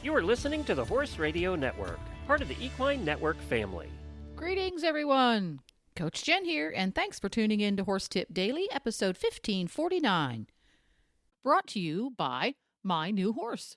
You are listening to the Horse Radio Network, part of the Equine Network family. Greetings, everyone. Coach Jen here, and thanks for tuning in to Horse Tip Daily, episode 1549. Brought to you by MyNewHorse.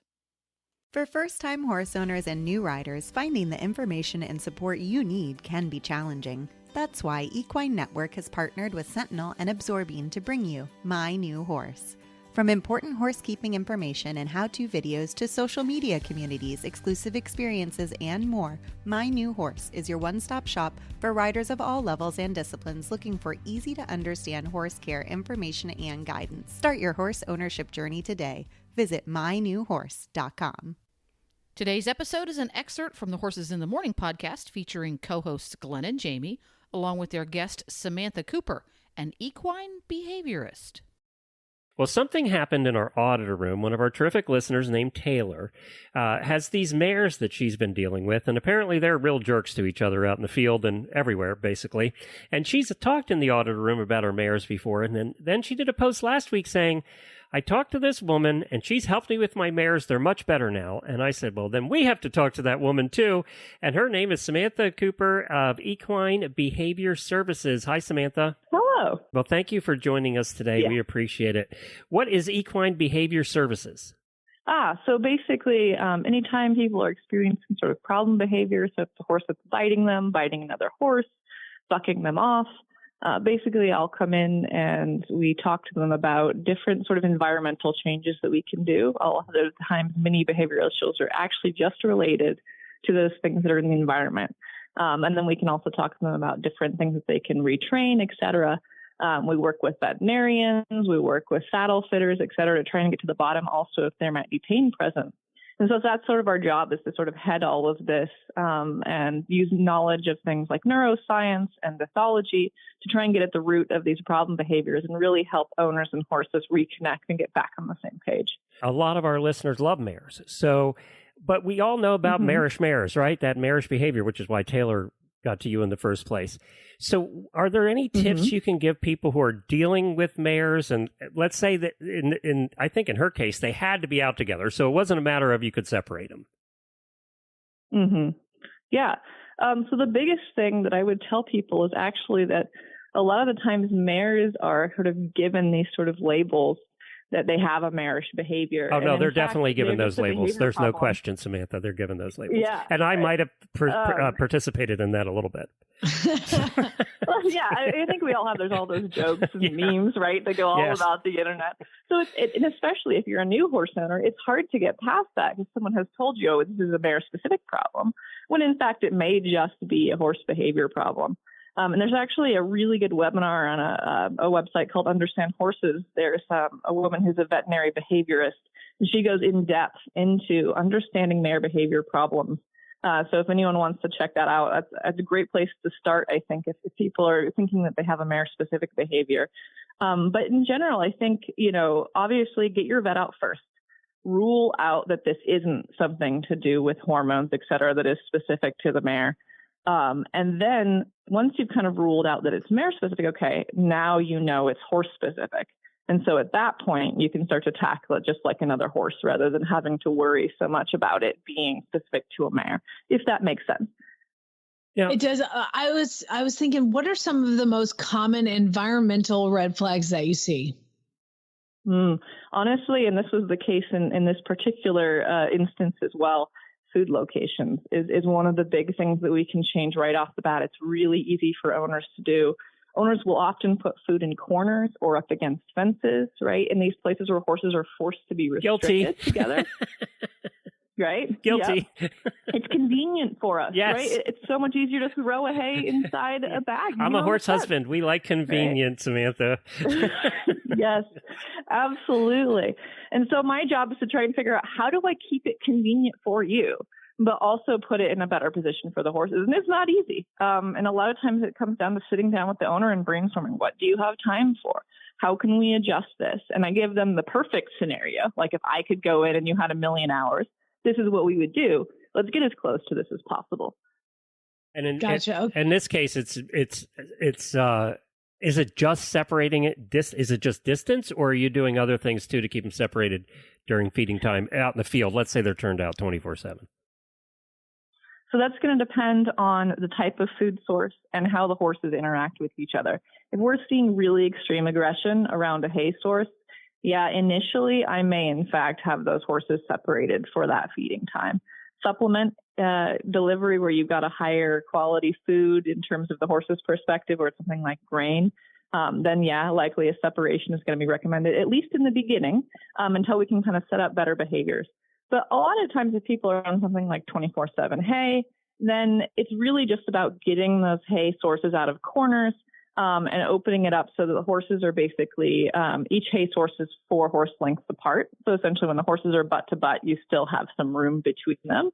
For first-time horse owners and new riders, finding the information and support you need can be challenging. That's why Equine Network has partnered with Sentinel and Absorbine to bring you MyNewHorse. From important horsekeeping information and how-to videos to social media communities, exclusive experiences, and more, MyNewHorse is your one-stop shop for riders of all levels and disciplines looking for easy-to-understand horse care information and guidance. Start your horse ownership journey today. Visit MyNewHorse.com. Today's episode is an excerpt from the Horses in the Morning podcast featuring co-hosts Glenn and Jamie, along with their guest Samantha Couper, an equine behaviorist. Well, something happened in our auditor room. One of our terrific listeners named Taylor has these mares that she's been dealing with, and apparently they're real jerks to each other out in the field and everywhere, basically. And she's talked in the auditor room about her mares before, and then she did a post last week saying, I talked to this woman, and she's helped me with my mares. They're much better now. And I said, well, then we have to talk to that woman, too. And her name is Samantha Couper of Equine Behavior Services. Hi, Samantha. Hello. Well, thank you for joining us today. Yeah. We appreciate it. What is Equine Behavior Services? So basically, anytime people are experiencing sort of problem behavior, so if the horse is biting them, biting another horse, bucking them off, basically I'll come in and we talk to them about different sort of environmental changes that we can do. A lot of the times, many behavioral issues are actually just related to those things that are in the environment. And then we can also talk to them about different things that they can retrain, et cetera. We work with veterinarians, we work with saddle fitters, et cetera, to try and get to the bottom also if there might be pain present. And so that's sort of our job, is to sort of head all of this and use knowledge of things like neuroscience and pathology to try and get at the root of these problem behaviors and really help owners and horses reconnect and get back on the same page. A lot of our listeners love mares. But we all know about marish mares, right? That marish behavior, which is why Taylor got to you in the first place. So are there any tips you can give people who are dealing with mares? And let's say that I think in her case, they had to be out together. So it wasn't a matter of you could separate them. Yeah. So the biggest thing that I would tell people is actually that a lot of the times mares are sort of given these sort of labels that they have a marish behavior. Oh, no, they're definitely given those labels. There's no question, Samantha. They're given those labels. Yeah, and I might have participated in that a little bit. Well, yeah, I think we all have, there's all those jokes and memes, right, that go all about the internet. So, and especially if you're a new horse owner, it's hard to get past that because someone has told you, oh, this is a mare-specific problem, when in fact it may just be a horse behavior problem. And there's actually a really good webinar on a website called Understand Horses. There's a woman who's a veterinary behaviorist, and she goes in depth into understanding mare behavior problems. So if anyone wants to check that out, that's a great place to start, I think, if people are thinking that they have a mare-specific behavior. But in general, I think, obviously get your vet out first. Rule out that this isn't something to do with hormones, et cetera, that is specific to the mare. And then once you've kind of ruled out that it's mare specific, okay, now you know it's horse specific. And so at that point, you can start to tackle it just like another horse rather than having to worry so much about it being specific to a mare, if that makes sense. Yeah. It does. I was thinking, what are some of the most common environmental red flags that you see? Honestly, and this was the case in this particular instance as well, food locations is one of the big things that we can change right off the bat. It's really easy for owners to do. Owners will often put food in corners or up against fences, right? In these places where horses are forced to be restricted together. Right? Guilty. Yep. It's convenient for us, yes. Right? It's so much easier to throw a hay inside a bag. I'm a horse husband. We like convenience, right? Samantha. Yes, absolutely. And so my job is to try and figure out, how do I keep it convenient for you, but also put it in a better position for the horses? And it's not easy. And a lot of times it comes down to sitting down with the owner and brainstorming, what do you have time for? How can we adjust this? And I give them the perfect scenario. Like if I could go in and you had 1 million hours, this is what we would do. Let's get as close to this as possible. And gotcha. In this case, it's Is it just separating it? Is it just distance, or are you doing other things too to keep them separated during feeding time out in the field? Let's say they're turned out 24/7. So that's going to depend on the type of food source and how the horses interact with each other. If we're seeing really extreme aggression around a hay source, yeah, initially I may in fact have those horses separated for that feeding time. Supplement delivery where you've got a higher quality food in terms of the horse's perspective, or something like grain, then yeah, likely a separation is going to be recommended, at least in the beginning, until we can kind of set up better behaviors. But a lot of times if people are on something like 24/7 hay, then it's really just about getting those hay sources out of corners and opening it up so that the horses are basically, each hay source is 4 horse lengths apart. So essentially when the horses are butt to butt, you still have some room between them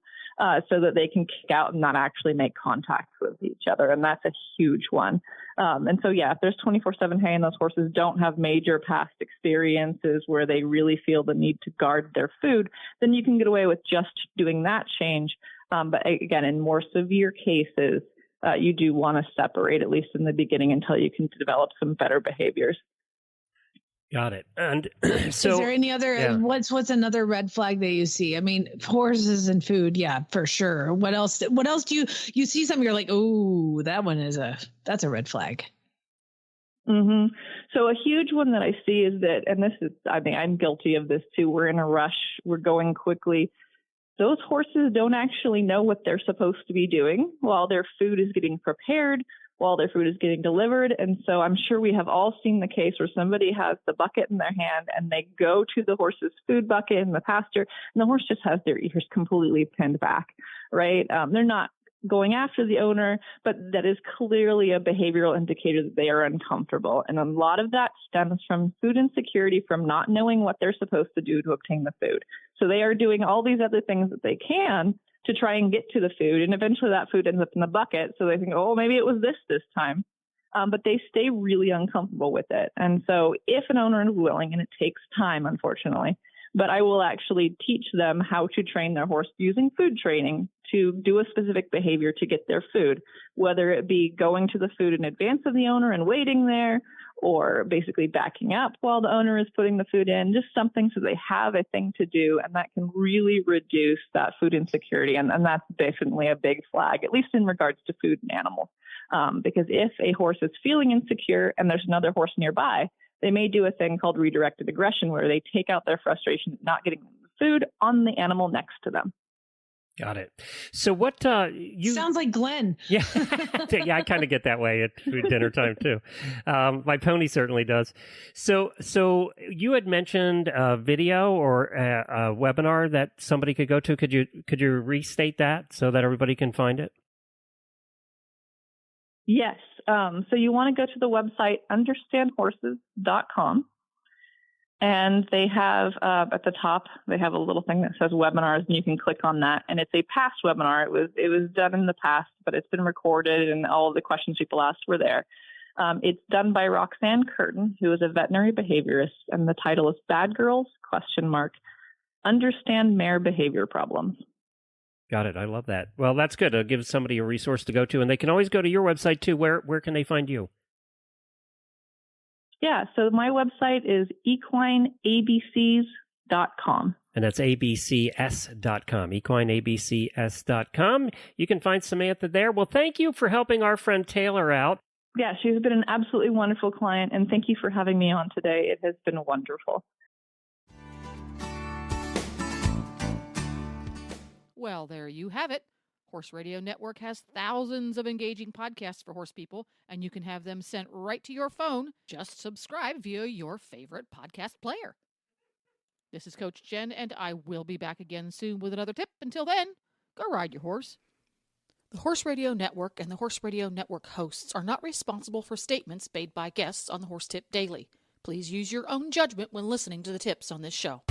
so that they can kick out and not actually make contact with each other. And that's a huge one. And so, yeah, if there's 24/7 hay and those horses don't have major past experiences where they really feel the need to guard their food, then you can get away with just doing that change. But again, in more severe cases, you do want to separate, at least in the beginning, until you can develop some better behaviors. Got it. And so, is there any other? Yeah. What's another red flag that you see? I mean, horses and food, yeah, for sure. What else do you see? Something you're like, oh, that one that's a red flag. Mm-hmm. So a huge one that I see is that, and this is, I mean, I'm guilty of this too. We're in a rush. We're going quickly. Those horses don't actually know what they're supposed to be doing while their food is getting prepared, while their food is getting delivered. And so I'm sure we have all seen the case where somebody has the bucket in their hand and they go to the horse's food bucket in the pasture, and the horse just has their ears completely pinned back, right? They're not going after the owner, but that is clearly a behavioral indicator that they are uncomfortable. And a lot of that stems from food insecurity, from not knowing what they're supposed to do to obtain the food. So they are doing all these other things that they can to try and get to the food. And eventually that food ends up in the bucket. So they think, oh, maybe it was this time. But they stay really uncomfortable with it. And so if an owner is willing, and it takes time, unfortunately, but I will actually teach them how to train their horse using food training to do a specific behavior to get their food, whether it be going to the food in advance of the owner and waiting there, or basically backing up while the owner is putting the food in, just something so they have a thing to do, and that can really reduce that food insecurity. And that's definitely a big flag, at least in regards to food and animals. Because if a horse is feeling insecure and there's another horse nearby, they may do a thing called redirected aggression, where they take out their frustration at not getting the food on the animal next to them. Got it. So what you sounds like Glenn. Yeah, yeah, I kind of get that way at food dinner time too. My pony certainly does. So you had mentioned a video or a webinar that somebody could go to. Could you restate that so that everybody can find it? Yes. So you want to go to the website understandhorses.com. And they have at the top, they have a little thing that says webinars, and you can click on that. And it's a past webinar. It was done in the past, but it's been recorded, and all of the questions people asked were there. It's done by Roxanne Curtin, who is a veterinary behaviorist, and the title is Bad Girls, ? Understand Mare Behavior Problems. Got it. I love that. Well, that's good. It'll give somebody a resource to go to, and they can always go to your website too. Where can they find you? Yeah, so my website is equineabcs.com. And that's abcs.com, equineabcs.com. You can find Samantha there. Well, thank you for helping our friend Taylor out. Yeah, she's been an absolutely wonderful client, and thank you for having me on today. It has been wonderful. Well, there you have it. Horse Radio Network has thousands of engaging podcasts for horse people, and you can have them sent right to your phone. Just subscribe via your favorite podcast player. This is Coach Jen, and I will be back again soon with another tip. Until then, go ride your horse. The Horse Radio Network and the Horse Radio Network hosts are not responsible for statements made by guests on the Horse Tip Daily. Please use your own judgment when listening to the tips on this show.